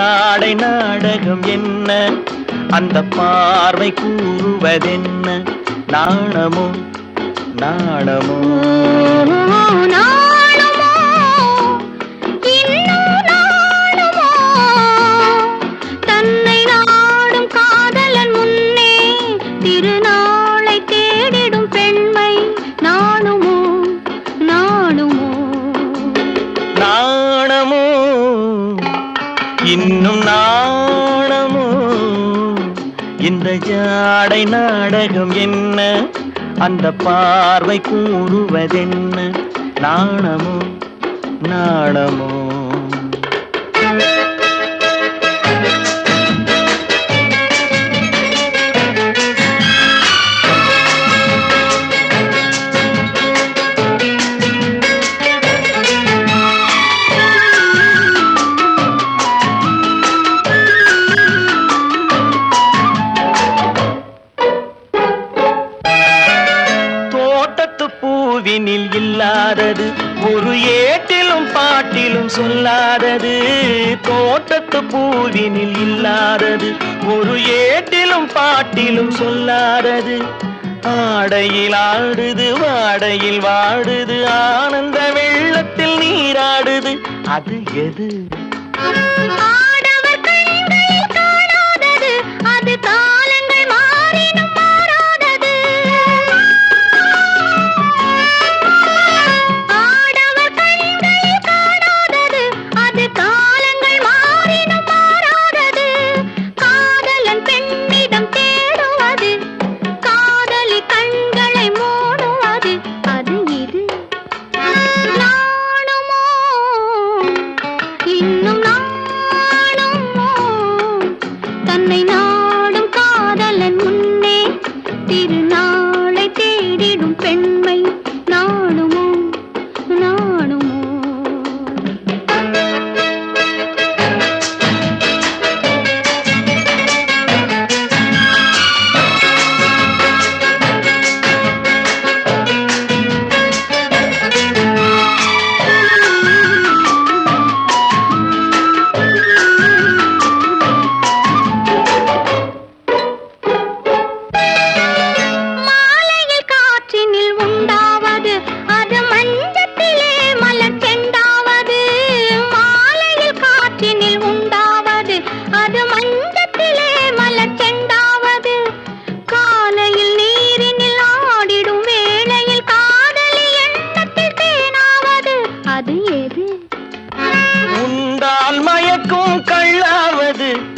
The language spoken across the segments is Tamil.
ஜாடை நாடகம் என்ன, அந்த பார்வை கூறுவதென்ன, நாணமோ நாணமோ இன்னும் நாணமோ இந்த ஜாடை நாடகம் என்ன, அந்த பார்வை கூறுவதென்ன, நாணமோ நாணமோ பூவினில் இல்லாதது, ஒரு ஏட்டிலும் பாட்டிலும் சொல்லாதது. தோட்டத்து பூவினில் இல்லாதது, ஒரு ஏட்டிலும் பாட்டிலும் சொல்லாதது. ஆடையில் ஆடுது, வாடையில் வாடுது, ஆனந்த வெள்ளத்தில் நீராடுது, அது எது?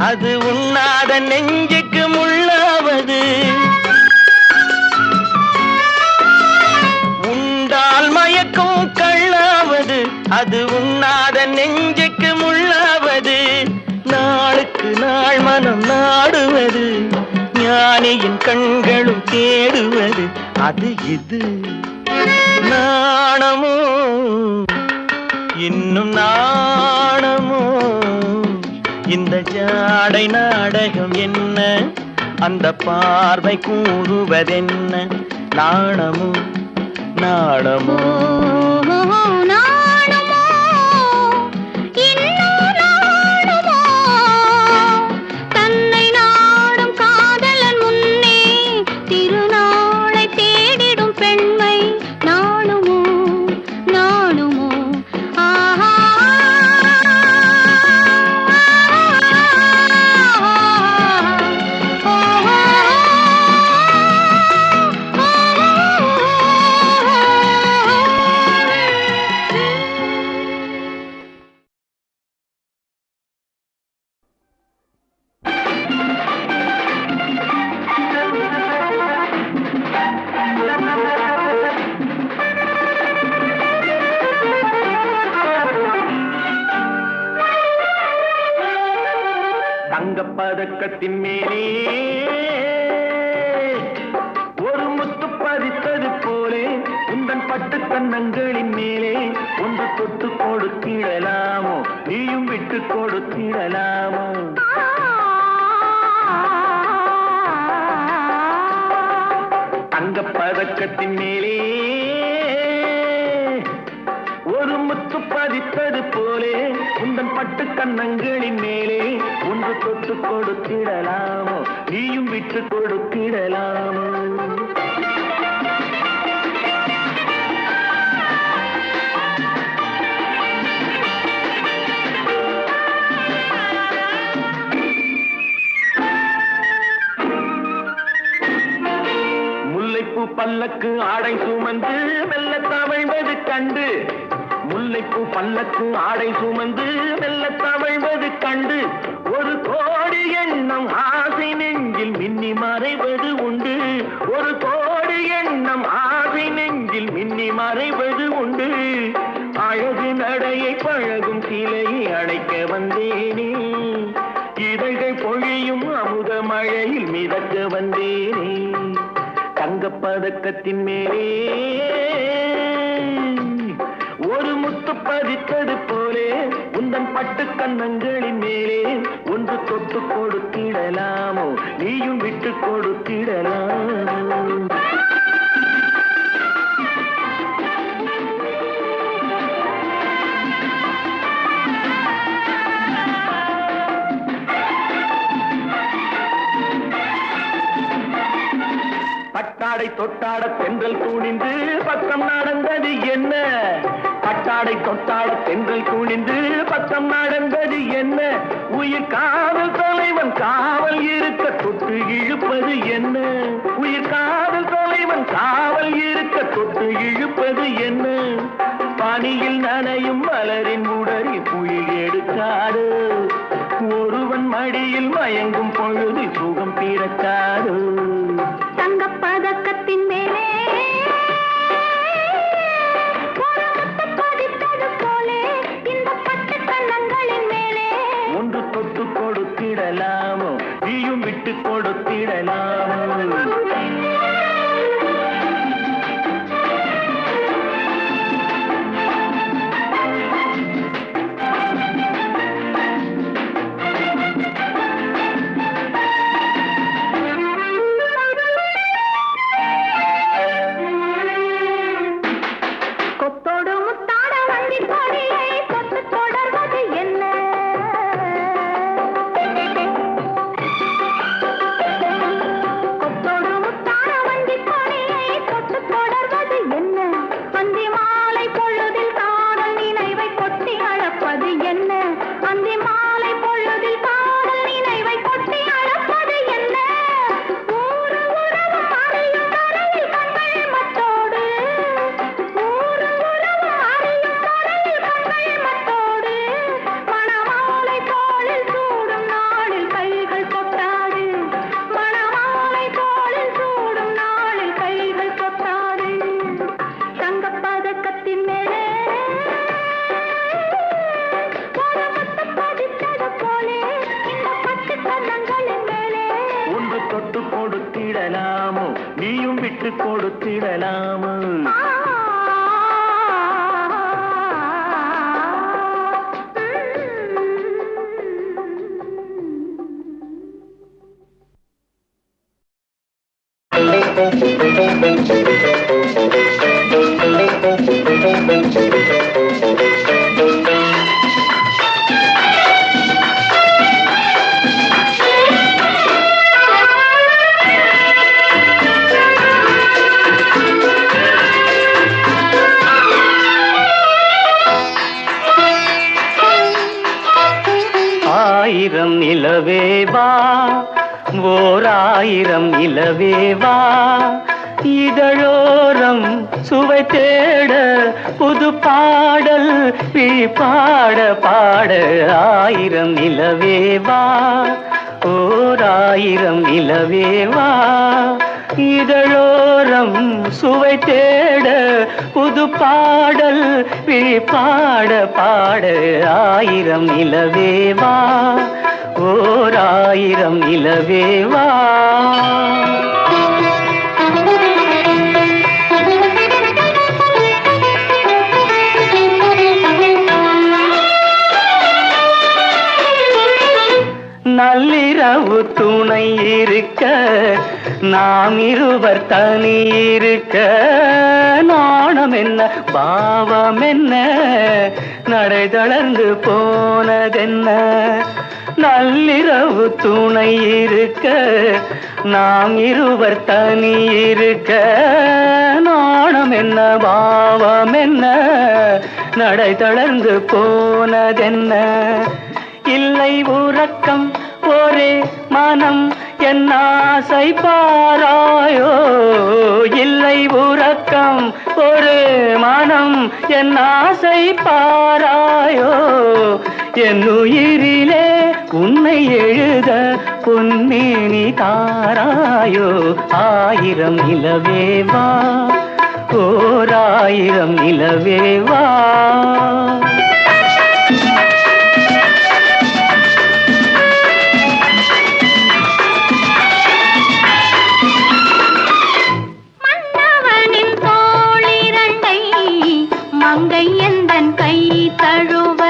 அது உண்ணாத நெஞ்சுக்கு முள்ளாவது. உண்டால் மயக்கும் கள்ளாவது, அது உண்ணாத நெஞ்சுக்கு முள்ளாவது. நாளுக்கு நாள் மனம் நாடுவது, ஞானியின் கண்களும் தேடுவது, அது இது. நாணமோ இன்னும் நாணமோ இந்த ஜாடை நாடகம் என்ன, அந்த பார்வை கூறுவதென்ன, நாணமோ நாணமோ பதக்கத்தின் மேலே ஒரு முத்து பதித்தது போலே உந்தன் பட்டு கன்னங்களின் மேலே ஒன்று தொட்டு கொடுத்திடலாமோ, நீயும் விட்டு கொடுத்திடலாமோ. தங்க பதக்கத்தின் மேலே ஒரு முத்து பதித்தது போலே உந்தன் பட்டு கண்ணங்களின் மேலே ஒன்று தொட்டு கொடுத்திடலாமோ நீயும் விட்டு கொடுத்திடலாமோ முல்லைப்பூ பல்லக்கு ஆடை சுமந்து மெல்ல தவழ்வது கண்டு முல்லைப்பூ பல்லக்கு ஆடை சுமந்து மெல்ல தவழ்வது கண்டு ஒரு கோடி எண்ணம் ஆசை நெஞ்சில் மின்னி மறைவது உண்டு ஒரு கோடி எண்ணம் ஆசை நெஞ்சில் மின்னி மறைவது உண்டு அழகு நடையை பழகும் சிலையை அழைக்க வந்தேனே இதழ்கள் பொழியும் அமுத மழையில் மிதக்க வந்தேனே தங்கப்பதக்கத்தின் மேலே ஒரு முத்து பதித்தது போலே உந்தன் பட்டு கண்ணங்களின் மேலே ஒன்று தொட்டு கொடுத்திடலாமோ நீயும் விட்டு கொடுத்திடலாமோ பட்டாடை தொட்டாட தென்றல் துணிந்து பக்கம் நடந்தது என்ன பட்டாடை தொட்டாட தென்றல் துணிந்து பக்கம் நடந்தது என்ன உயிர் காதல் தலைவன் காவல் இருக்க தொட்டு இழுப்பது என்ன உயிர் காதல் தலைவன் காவல் இருக்க தொட்டு இழுப்பது என்ன பனியில் நனையும் மலரின் உடலில் குயில் எடுக்காது ஒருவன் மடியில் மயங்கும் பொழுது சுகம் பிறக்காது தங்கப்பதக்கத்தின் மேலே பதித்தது போலே இந்த பட்டு கண்ணங்களின் மேலே ஒன்று தொட்டு கொடுத்திடலாமோ நீயும் விட்டு கொடுத்திடலாமோ கொடுத்திடலாமோ நீயும் விட்டு கொடுத்திடலாமோ ஆயிரம் நிலவேவா ஓர் ஆயிரம் நிலவேவா இதழோரம் சுவை தேட புது பாடல் பாட பாட ஆயிரம் நிலவேவா ஓர் ஆயிரம் நிலவேவா இதழோரம் சுவை தேட புது பாடல் பாட பாட ஆயிரம் நிலவேவா ஓர் ஆயிரம் நிலவேவா நள்ளிரவு துணை இருக்க நாம் இருவர் தனி இருக்க நாணம் என்ன பாவம் என்ன நடை தளர்ந்து போனதென்ன நள்ளிரவு துணை இருக்க நாம் இருவர் தனி இருக்க நாணம் என்ன பாவம் என்ன நடை தளர்ந்து போனதென்ன இல்லை உறக்கம் ஒரே மனம் என் ஆசை பாராயோ இல்லை உறக்கம் ஒரு மனம் என் ஆசை பாராயோ என் உயிரிலே உன்னை எழுத பொன்னேனி தாராயோ ஆயிரம் நிலவேவா ஓர் ஆயிரம் நிலவேவா மங்கை எந்தன் கை தழுவ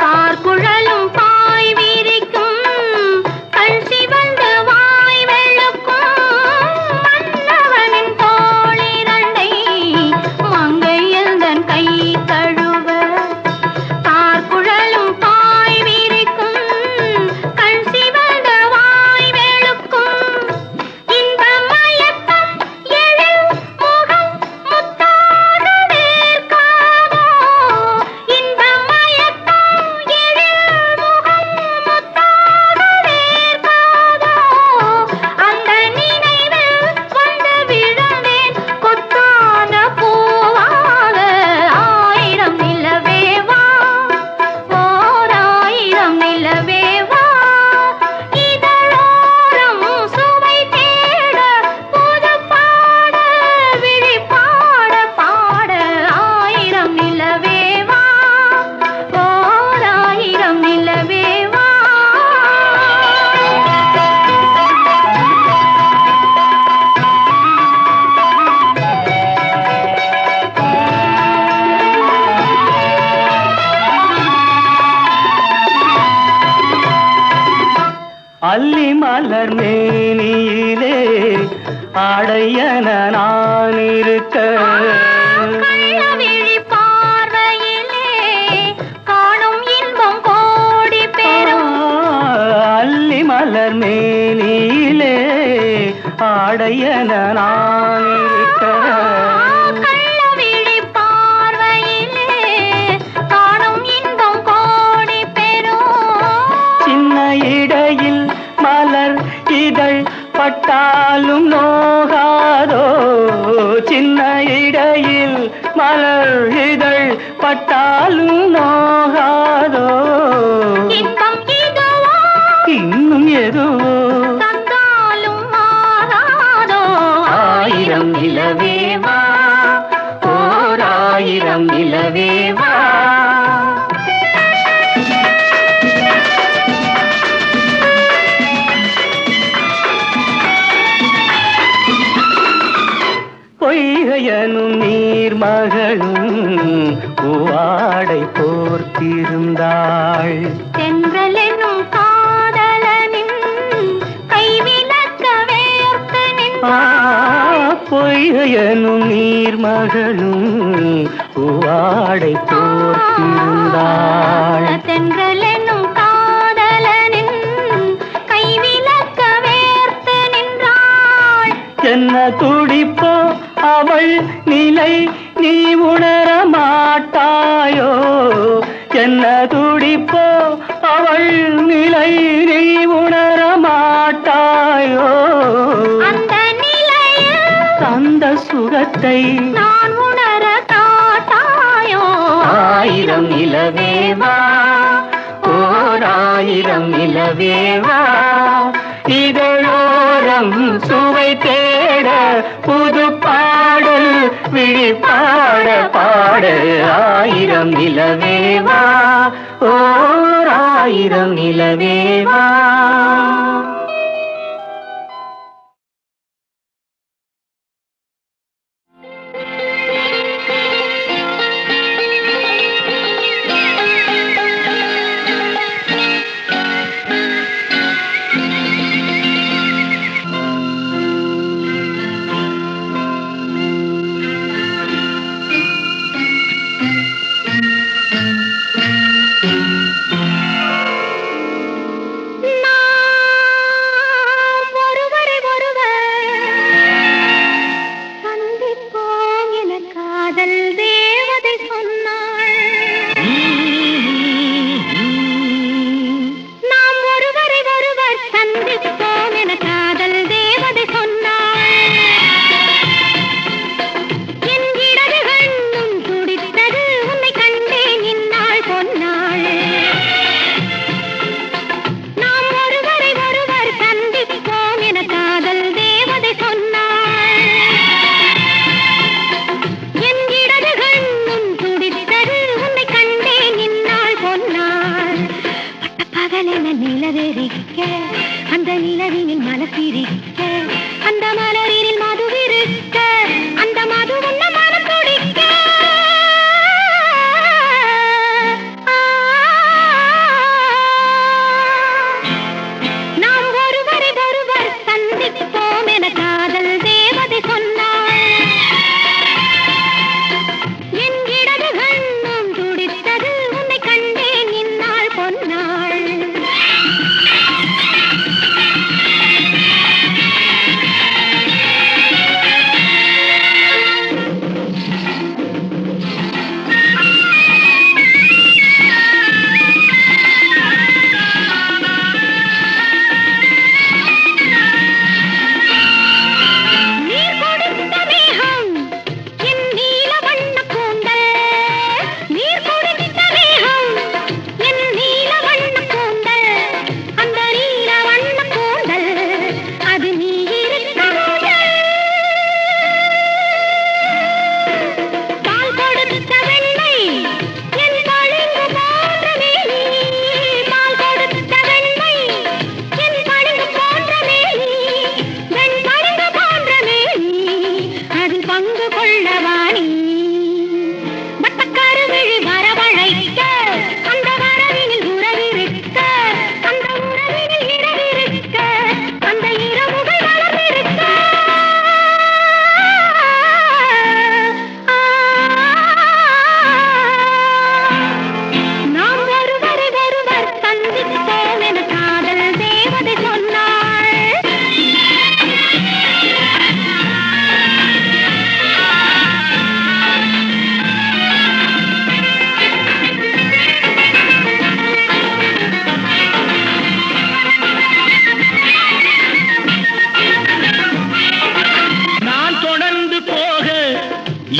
பார்க்குழலும் பாய் விரிக்கும் கண் சிவந்து வாய் வெளுக்கும் மன்னவனின் தோளிரண்டை மங்கை எந்தன் கை தழுவ பார்க்குழலும் பாய் விரிக்கும் கண் சிவந்து வாய் வெளுக்கும் இந்த மயக்கம் எழில் முகம் முத்தாக வேர்க்காதோ இந்த மயக்கம் எழில் முகம் முத்தாக வேர்க்காதோ அந்த நினைவில் வந்து விழுந்தேன் கொத்தான பூவாக ஆயிரம் நிலவேவா ஓர் ஆயிரம் நிலவேவா இதழோரம் சுவை தேட புது பாட விழி பாட பாட ஆயிரம் நிலவேவா ஓர் ஆயிரம் நிலவேவா அல்லி மலர் மேனியிலே ஆடையன நான் இருக்க கள்ளவிழி பார்வையிலே காணும் இன்பம் கோடி பெறும் அல்லி மலர் மேனியிலே ஆடையன நான் இருக்க கள்ளவிழி பார்வையிலே காணும் இன்பம் கோடி பெறும் சின்ன இடையில் மலர் இதழ் பட்டாலும் நோகாதோ சின்ன இடையில் மலர் இதழ் பட்டாலும் நோகாதோ இன்பம் இதுவோ இன்னும் எதுவோ தந்தாலும் மாறாதோ ஆயிரம் நிலவேவா ஓர் ஆயிரம் நிலவேவா பொய்கையனும் நீர்மகளும் பூவாடை போர்த்திருந்தாள் தென்றல் என்னும் காதலனின் கைவிலக்க வேர்த்து நின்றாள் பொய்கையனும் நீர்மகளும் பூவாடை போர்த்திருந்தாள் தென்றல் என்னும் காதலனின் கைவிலக்க வேர்த்து நின்றாள் என்ன துடிப்போ அவள் நிலை நீ உணர மாட்டாயோ என்ன துடிப்போ அவள் நிலை நீ உணர மாட்டாயோ அந்த நிலையில் தந்த சுகத்தை நான் உணர காட்டாயோ ஆயிரம் நிலவேவா ஓர் ஆயிரம் நிலவேவா இதழோரம் சுவை தேட புது பாடல் விழி பாட பாட ஆயிரம் நிலவேவா ஓர் ஆயிரம் நிலவேவா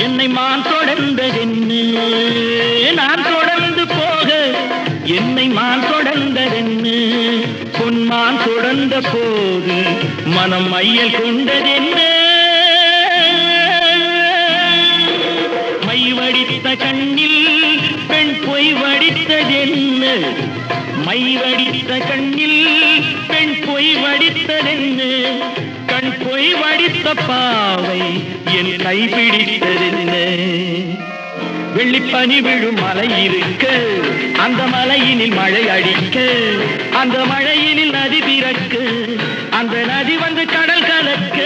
என்னை மான் தொடர்ந்ததென்னு நான் தொடர்ந்து போக என்னை மான் தொடர்ந்ததென்னு பொன்மான் தொடர்ந்த போது மனம் மையல் கொண்டதென்ன மை வடித்த கண்ணில் பெண் பொய் வடித்ததென்ன மை வடித்த கண்ணில் பெண் பொய் வடித்ததென்ன கண் பொய் வடித்த பாவை என் கைப்பிடித்ததென்ன வெள்ளிப்பனி விழும் மலை இருக்க அந்த மலையினில் மழை அடிக்க அந்த மழையினில் நதி பிறக்க அந்த நதி வந்து கடல் கலக்க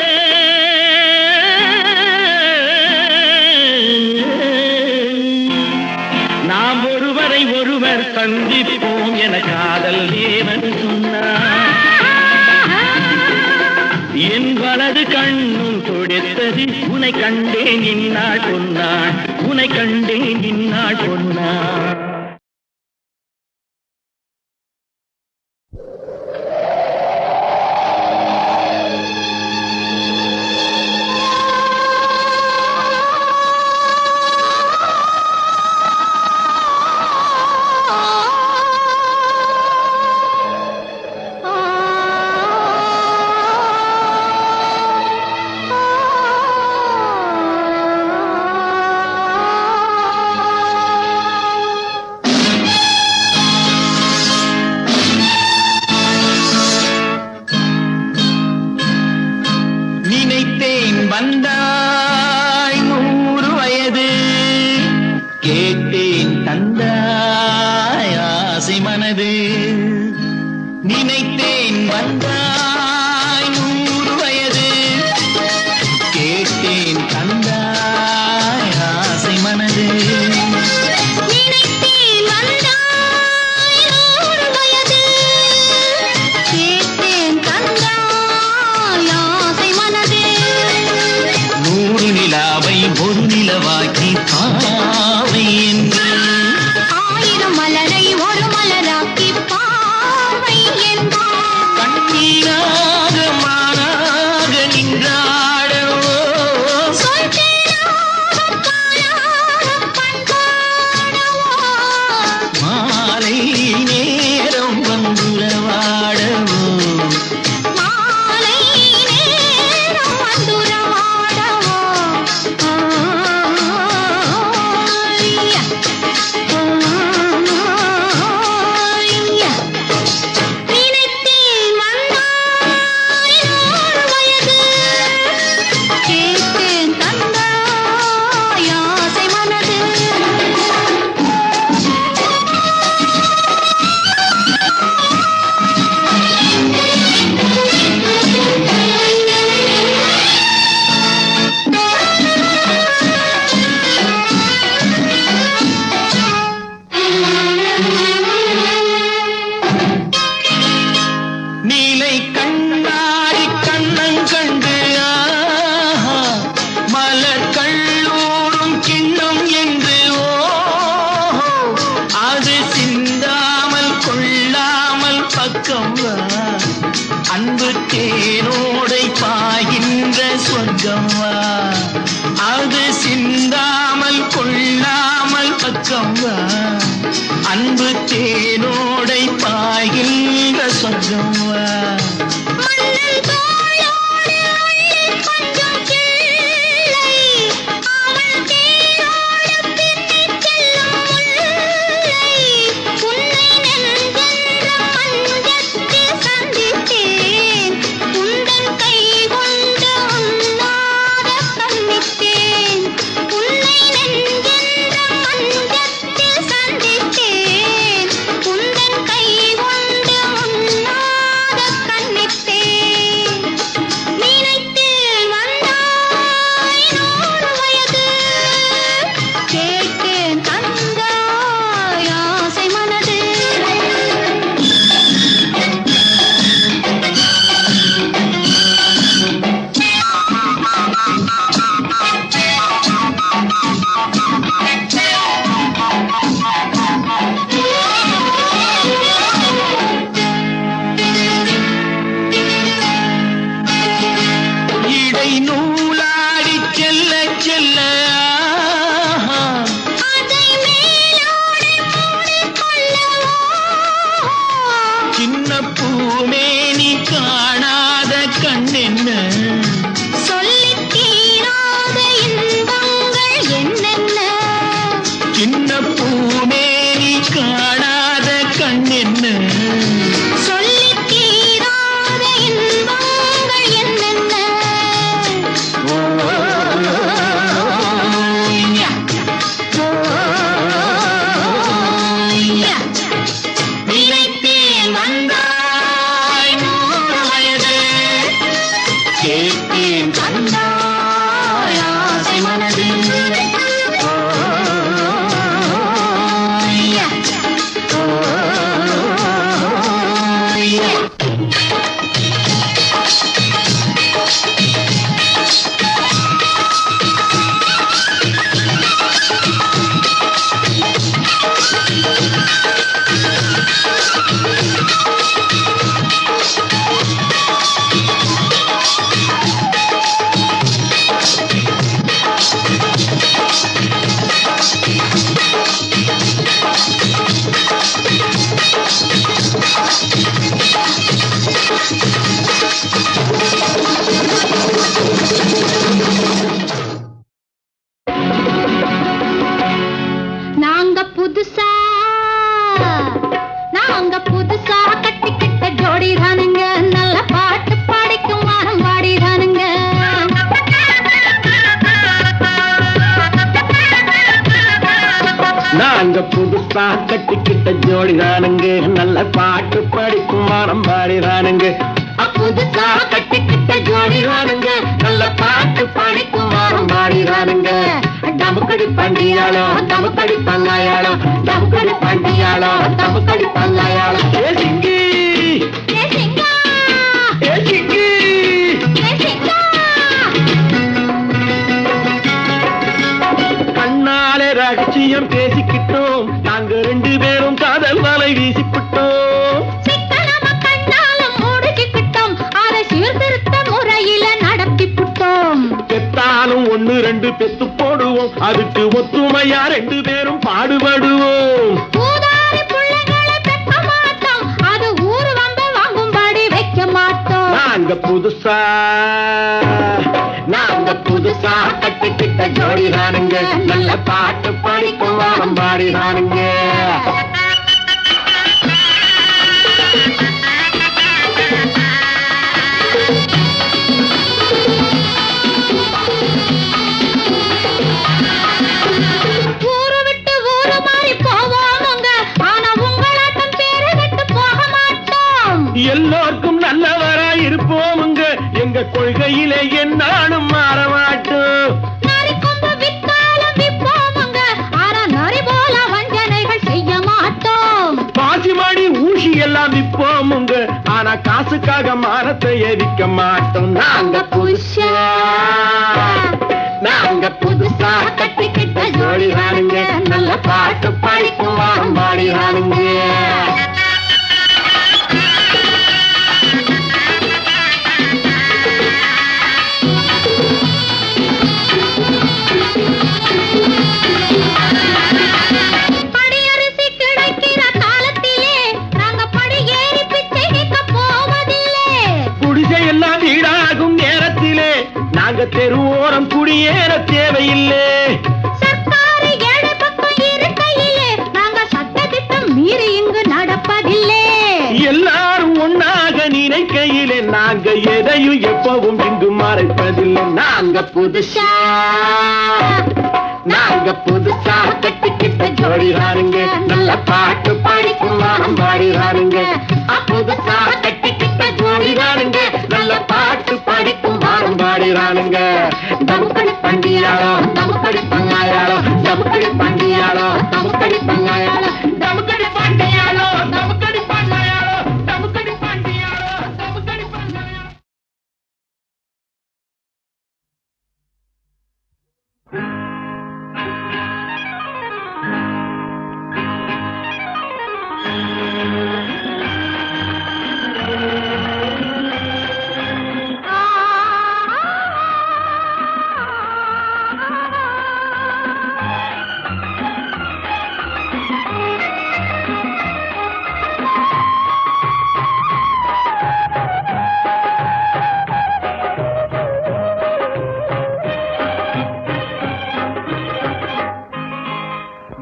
நாம் ஒருவரை ஒருவர் சந்திப்போம் என காதல் தேவன் சொன்னார் என் வலது கண்ணும் தொடுத்தது உனை கண்டேன் இந்நாள் பொன்னாள் உனை கண்டேன் இந்நாள் பொன்னாள் வந்தாய் 100 வயது கேட்டேன் தந்தாய் ஆசை மனது நினைத்தேன் வந்தாய் 100 வயது கேட்டேன் தந்தாய் ஆசை மனது ஒரு நிலவாக்கி பாவை என்று 1000 மலரை ஒரு மலராக்கி பாவை என்று கண்ணீராக மானாக நின்றாடவோ மாலை நேரம் வந்துரவாடவோ அன்பு தேனோடை பாய்கின்ற சொர்க்கம் வா அது சிந்தாமல் கொள்ளாமல் பக்கம் வா அன்பு தேனோடை பாய்கின்ற சொர்க்கம் வா கண் புதுசா கட்டிக்கிட்ட ஜோடிதானுங்க நல்ல பாட்டு படிக்கும் வானம் பாடிதானுங்க புதுசா கட்டிக்கிட்ட ஜோடிதானுங்க நல்ல பாட்டு படிக்கும் வானம் பாடிதானுங்க டமுக்கடி பண்டியாளோ டமுக்கடி பங்காயாளோ டமுக்கடி பண்டியாளோ டமுக்கடி பங்காயாளோ ஏ சிங்கி ஏ சிங்கா ஏ சிங்கி ஏ சிங்கா கண்ணாலே ரகசியம் பேசிக்கிட்டோம் நாங்க 2 பேரும் காதல் வலை வீசிக்கிட்டோம் சிக்கனமா கண்ணாலும் முடிச்சுக்கிட்டோம் அதை சீர்திருத்த முறையில நடத்திப்புட்டோம் பெத்தாலும் 1 2 பெத்து போடுவோம் அதுக்கு ஒத்துமையா 2 பேரும் பாடுபடுவோம் ஊதாரி புள்ளைகளை பெக்க மாட்டோம் அது ஊரு வந்து வாங்கும்படி வைக்க மாட்டோம் நாங்க புதுசா கட்டிக்கிட்ட ஜோடிதானுங்க நல்ல பாட்டு படிக்கும் வாரம் பாடிதானுங்க ஊரு விட்டு ஊரு மாறி போவோமுங்க ஆனா உங்களாட்டம் பேரு விட்டு போக மாட்டோம் எல்லோருக்கும் நல்லவரா இருப்போமுங்க எங்க கொள்கையிலே என்னாலும் மாற மாட்டோம் நரி கொம்பு வித்தாலும் விப்போமுங்க ஆனா நரி போல வஞ்சனைகள் செய்ய மாட்டோம் பாசிமாடி ஊசி எல்லாம் விப்போமுங்க ஆனா காசுக்காக மானத்தை எரிக்க மாட்டோம் நாங்க புதுசா கட்டிக்கிட்ட ஜோடிதானுங்க நல்ல பாட்டு படிக்கும் வாரம் பாடிதானுங்க படியரிசி கிடைக்கிற காலத்திலே நாங்க படி ஏறி பிச்சை கேட்க போவதில்லை குடிசை எல்லாம் வீடாகும் நேரத்திலே நாங்க தெருவோரம் குடியேற தேவையில்லை சர்க்காரு ஏழை பக்கம் இருக்கையிலே நாங்க சட்டத்திட்டம் மீறி இங்கு நடப்பதில்லை எல்லாரும் ஒன்னாக நினைக்கையிலே நாங்க எதையும் எப்பவும் இங்கு மறைப்பதில்லை நாங்க புதுசா கட்டிக்கிட்ட ஜோடிதானுங்க நல்ல பாட்டு படிக்கும் வாரம் பாடிதானுங்க புதுசா கட்டிக்கிட்ட ஜோடிதானுங்க நல்ல பாட்டு படிக்கும் வாரம் பாடிதானுங்க டமுக்கடி பண்டியாளோ டமுக்கடி பங்காயாளோ டமுக்கடி பண்டியாளோ டமுக்கடி பங்காயாளோ டமுக்கடி பண்டியாளோ டமுக்கடி பங்காயாளோ டமுக்கடி பண்டியாளோ டமுக்கடி பங்காயாளோ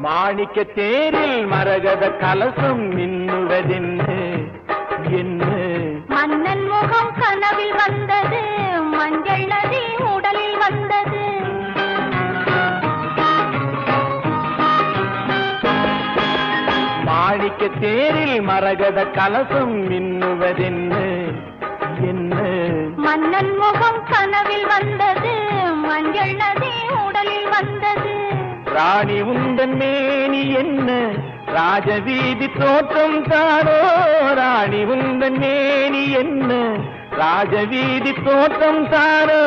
மாணிக்க தேரில் மரகத கலசம் மின்னுவதென்று என்ன மன்னன் முகம் கனவில் வந்தது மஞ்சள் நதி உடலில் வந்தது மாணிக்க தேரில் மரகத கலசம் மின்னுவதென்ன என்ன மன்னன் முகம் கனவில் வந்தது மஞ்சள் நதி உடலில் வந்தது ராணி உந்தன் மேனி என்ன ராஜவீதி தோற்றம் தானோ ராணி உந்தன் மேனி என்ன ராஜவீதி தோற்றம் தானோ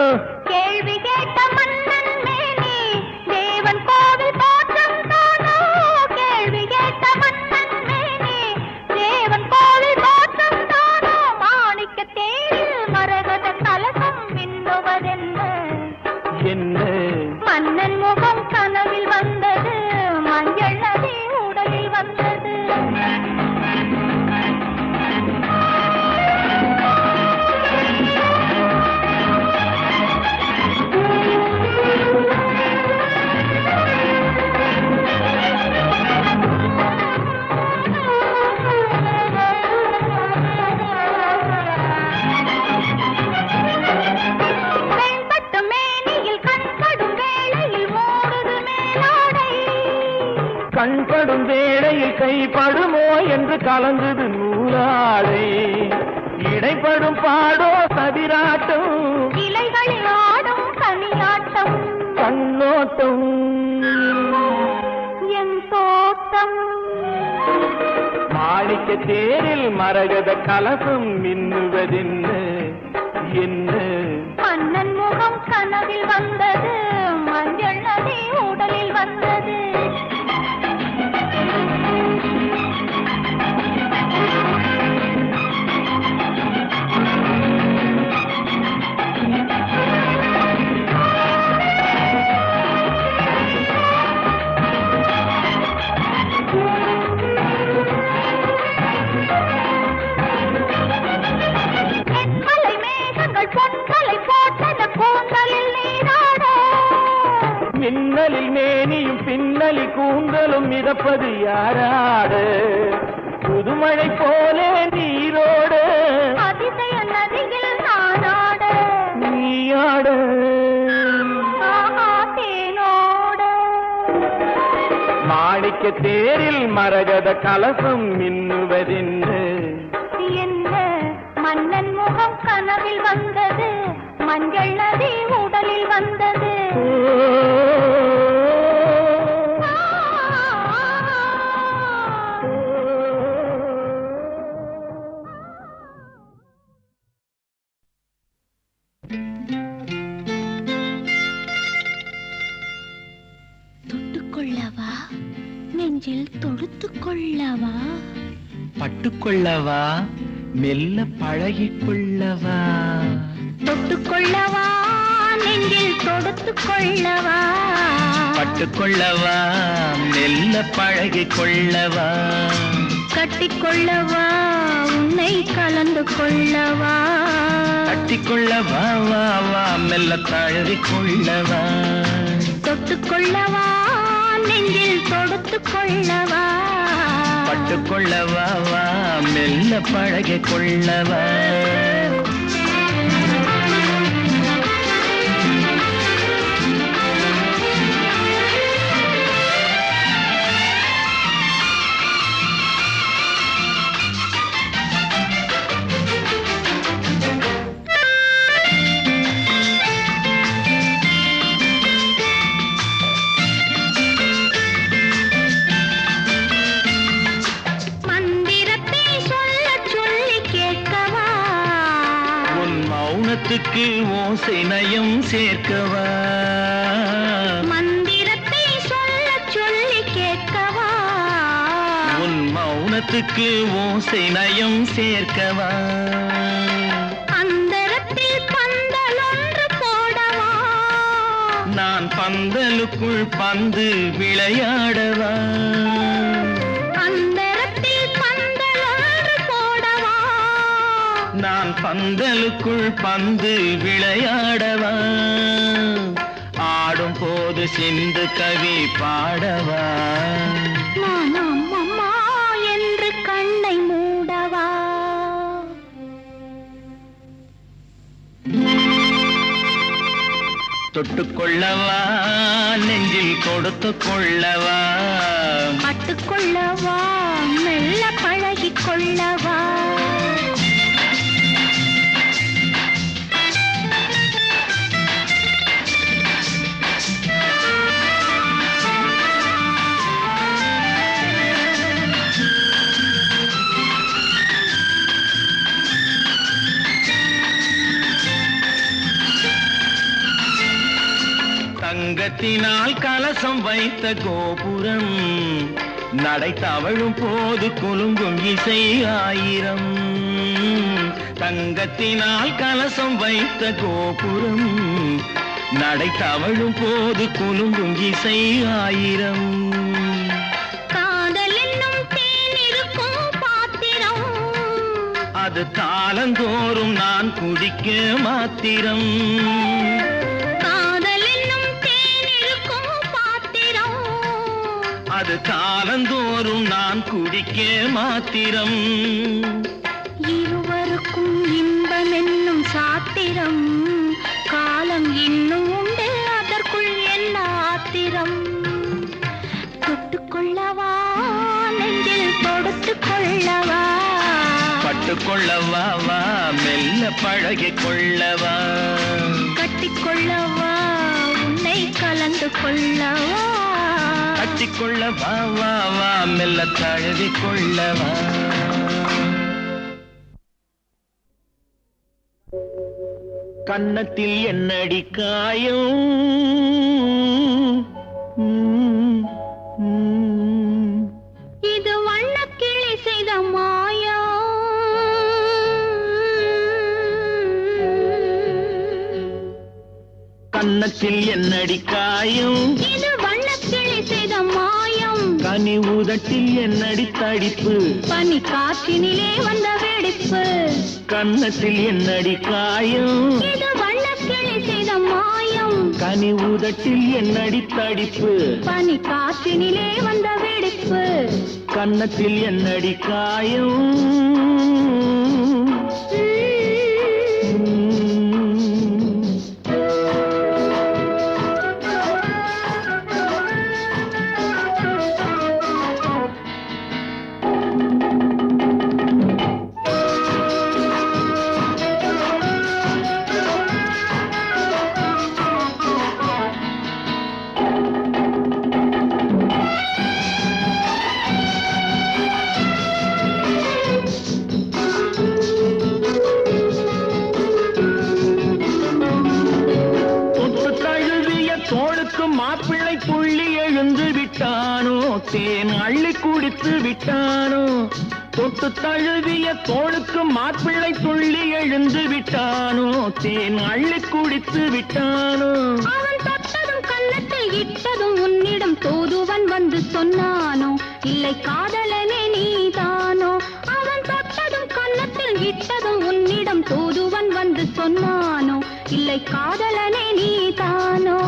கேள்வி கேட்ட மன்னன் மேனி தேவன் கோவில் தோற்றம் தானோ கேள்வி கேட்ட மன்னன் மேனி தேவன் கோவில் தோற்றம் தானோ மாணிக்க தேரில் மரகத கலசம் மின்னுவதென்ன என்ன மன்னன் முகம் கனவில் வந்தது மஞ்சள் நதி உடலில் வந்தது வெண்பட்டு மேனியில் கண்படும் வேளையில் கண்படும் வேளையில் கைப்படுமோ என்று கலந்தது நூலாடை. இடைப்படும் பாடோ சதிராட்டம், இலைகளில் ஆடும் கனியாட்டம், கண்ணோட்டம் என் தோட்டம். மாணிக்க தேரில் மரகத கலசம் மின்னுவதென்ன என்ன? மன்னன் முகம் கனவில் வந்தது, மஞ்சள் நதி உடலில் வந்தது. மின்னலில் மேனியும் பின்னலி கூந்தலும் மிதப்பது யாராடு? புதுமழை போலே நீரோடு அதிசய நதியில் நானாட, நீயாடு தேனோட. மாணிக்க தேரில் மரகத கலசம் மின்னுவதென்ன என்ன? மன்னன் முகம் கனவில் வந்தது, மஞ்சள் நதி உடலில் வந்தது. தொட்டுக்கொள்ளவா, நெஞ்சில் தொடுத்துக்கொள்ளவா, பட்டுக்கொள்ளவா, மெல்ல பழகிக்கொள்ளவா. தொட்டுக்கொள்ளவா, நெஞ்சில் தொடுத்துக்கொள்ளவா, பட்டுக்கொள்ளவா, மெல்ல பழகிக்கொள்ளவா. கட்டிக்கொள்ளவா, உன்னை கலந்து கொள்ளவா, கட்டிக்கொள்ளவா, வா வா மெல்ல தழுவிக்கொள்ளவா. தொட்டுக்கொள்ளவா, நெஞ்சில் தொடுத்துக்கொள்ளவா, பட்டுக்கொள்ளவா, வா மெல்ல பழகிக்கொள்ளவா. மௌனத்துக்கு ஓசை நயம் சேர்க்கவா, மந்திரத்தை சொல்ல சொல்லி கேட்கவா, உன் மௌனத்துக்கு ஓசை நயம் சேர்க்கவா. அந்தரத்தில் பந்தல் ஒன்று போடவா, நான் பந்தலுக்குள் பந்து விளையாடவா. நான் பந்தலுக்குள் பந்து விளையாடவா. ஆடும் போது சிந்து கவி பாடவா. நான் அம்மம்மா என்று கண்ணை மூடவா. தொட்டுக்கொள்ளவா, நெஞ்சில் கொடுத்து கொள்ளவா, பட்டுக்கொள்ளவா, மெல்ல பழகிக் கொள்ளவா. தங்கத்தினால் கலசம் வைத்த கோபுரம், நடை தவழும் போது குலுங்கும் இசை ஆயிரம். தங்கத்தினால் கலசம் வைத்த கோபுரம், நடை தவழும் போது குலுங்கும் இசை ஆயிரம். காதல் என்னும் தேன் இருக்கும் பாத்திரம், அது காலந்தோறும் நான் குடிக்க மாத்திரம். அது காலந்தோறும் நான் குடிக்க மாத்திரம். இருவருக்கும் இன்பம் என்னும் சாத்திரம், காலம் இன்னும் உண்டு அதற்குள் என்ன ஆத்திரம். தொட்டுக்கொள்ளவா, தொட்டுக்கொள்ளவா வா மெல்ல பழகிக் கொள்ளவா கட்டிக்கொள்ளவா உன்னை கலந்து கொள்ளவா கட்டிக்கொள்ளவா வா வா மெல்ல தழுவிக் கொள்ளவா கன்னத்தில் என்னடி காயம் இது வண்ணக்கிளி செய்த மாயா கன்னத்தில் என்னடி காயம் இது வண்ணக்கிளி செய்த மாயம் கனி உதட்டில் என்னடி தடிப்பு பனி காற்றினிலே வந்த வெடிப்பு கன்னத்தில் என்னடி காயம் இது வண்ணக்கிளி செய்த மாயம் கனி உதட்டில் என்னடி தடிப்பு பனி காற்றினிலே வந்த வெடிப்பு கன்னத்தில் என்னடி காயம் மாப்பிள்ளை புள்ளி எழுந்து விட்டானோ தேன் அள்ளி குடித்து விட்டானோ தொட்டு தழுவிய தோளுக்கு மாப்பிள்ளை புள்ளி எழுந்து விட்டானோ தேன் அள்ளி குடித்து விட்டானோ அவன் தொட்டதும் கன்னத்தில் இட்டதும் உன்னிடம் தூதுவன் வந்து சொன்னானோ இல்லை காதலனே நீதானோ அவன் தொட்டதும் கன்னத்தில் இட்டதும் உன்னிடம் தூதுவன் வந்து சொன்னானோ இல்லை காதலனே நீதானோ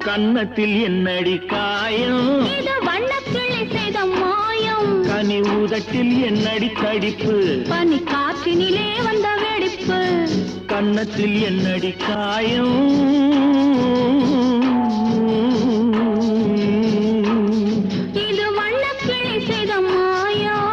கன்னத்தில் என்னடி காயம் இது வண்ணக்கிளி செய்த மாயம் கனி உதட்டில் என்னடி தடிப்பு பனி காற்றினிலே வந்த வெடிப்பு கன்னத்தில் என்னடி காயம் இது வண்ணக்கிளி செய்த மாயம்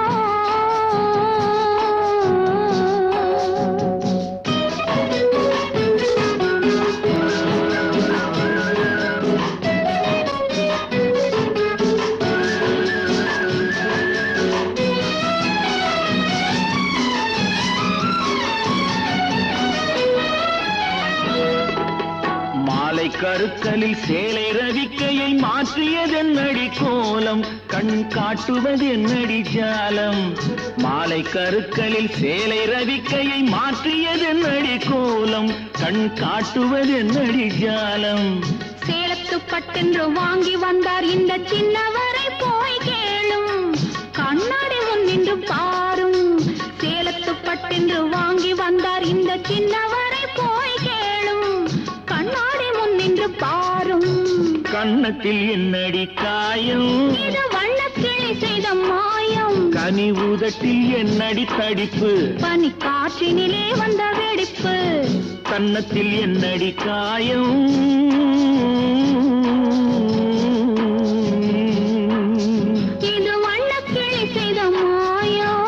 கருக்கலில் சேலை ரவிக்கையை மாற்றியதென்னடி கோலம் கண் காட்டுவதென்னடி ஜாலம் மாலை கருக்கலில் சேலை ரவிக்கையை மாற்றியதென்னடி கோலம் கண் காட்டுவதென்னடி ஜாலம் சேலத்து பட்டென்று வாங்கி வந்தார் இந்த சின்னவரை போய் கேளும் கண்ணாடி முன் நின்று பாரும் சேலத்து பட்டென்று வாங்கி வந்தார் இந்த சின்னவரை போய் கேளும் கண்ணாடி முன் நின்று பாரும் கன்னத்தில் என்னடி காயம் இது வண்ணக்கிளி செய்த மாயம் கனி உதட்டில் என்னடி தடிப்பு பனி காற்றினிலே வந்த வெடிப்பு கன்னத்தில் என்னடி காயம் இது வண்ணக்கிளி செய்த மாயம்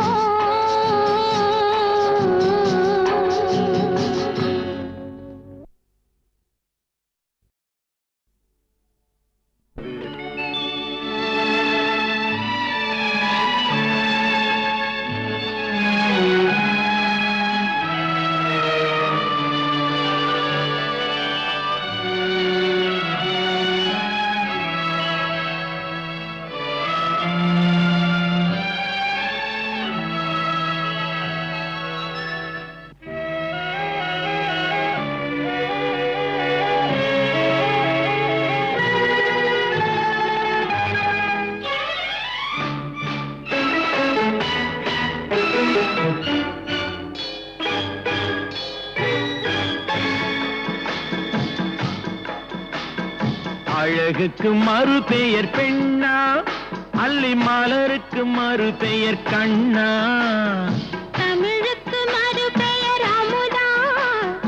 அழகுக்கு மறு பெயர் பெண்ணா அல்லி மலருக்கு மறு பெயர் கண்ணா தமிழுக்கு மறு பெயர் அமுதா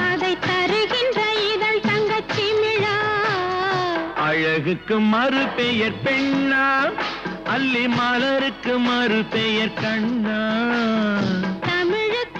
அதை தருகின்ற இதழ் தங்கச்சி மிழா அழகுக்கு மறு பெயர் பெண்ணா அல்லி மலருக்கு மறு பெயர் கண்ணா தமிழுக்கு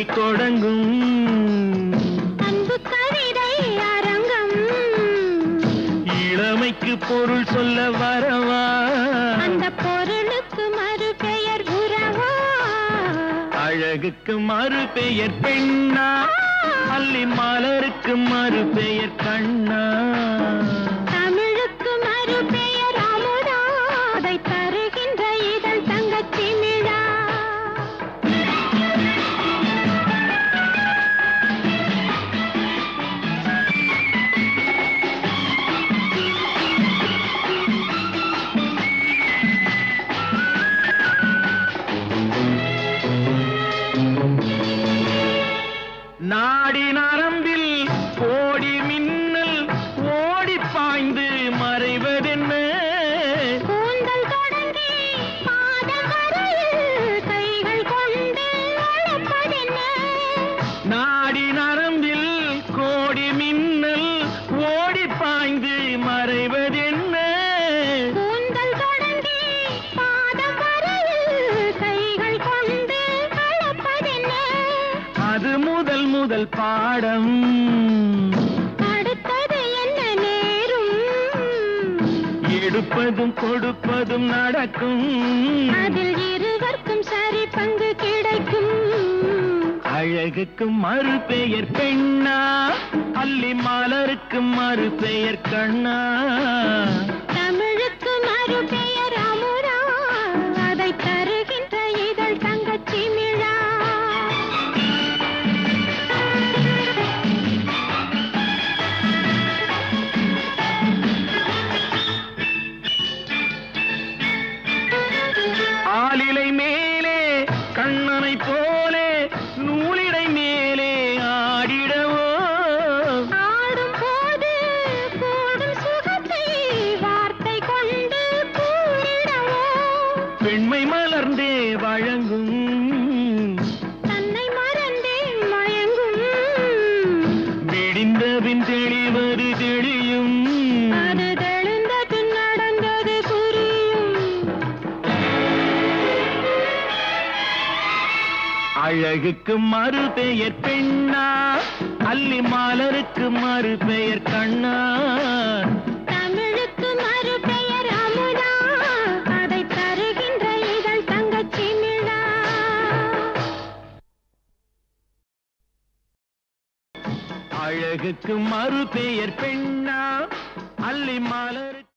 தொடங்கும் அன்பு கவிதை அரங்கம் இளமைக்கு பொருள் சொல்ல வரவா அந்த பொருளுக்கு மறு பெயர் உறவா அழகுக்கு மறு பெயர் பெண்ணா அல்லி மலருக்கு மறு பெயர் கண்ணா தமிழுக்கு மறு பெயர் அமுதா அதை தருகின்ற இதழ் தங்கச்சி நிழா நாடி நரம்பில் கோடி மின்னல் ஓடி பாய்ந்து மறைவதென்ன கூந்தல் தொடங்கி பாதம் வரையில் கைகள் கொண்டு அழைப்பதென்ன நாடி நரம்பில் கோடி மின்னல் ஓடி பாய்ந்து மறைவதென்ன கூந்தல் தொடங்கி பாதம் வரையில் கைகள் கொண்டு அழைப்பதென்ன அது முதல் முதல் பாடம் அடுத்தது என்ன நேரும் எடுப்பதும் கொடுப்பதும் நடக்கும் அதில் இருவர்க்கும் சரி பங்கு கிடைக்கும் அழகுக்கு மறு பெயர் பெண்ணா அல்லி மலருக்கு மறு பெயர் கண்ணா தமிழுக்கு மறு பெயர் அமுதா அதை தருகின்ற இதழ் தங்கச்சி மிழா ஆலிலை மேலே கண்ணனை போலே நூலிடை மேலே ஆடிடவோ ஆடும் போது கூடும் சுகத்தை வார்த்தை கொண்டு கூறிடவோ பெண்மை மலர்ந்தே வழங்கும் தன்னை மறந்தே மயங்கும் விடிந்தபின் தெளிவது தெளியும் அது தெளிந்த பின் நடந்தது புரியும் அழகுக்கு மறு பெயர் பெண்ணா அல்லி மலருக்கு மறு பெயர் கண்ணா தமிழுக்கு மறு பெயர் அமுதா அதை தருகின்ற இதழ் தங்கச்சி நிழா அழகுக்கு மறு பெயர் பெண்ணா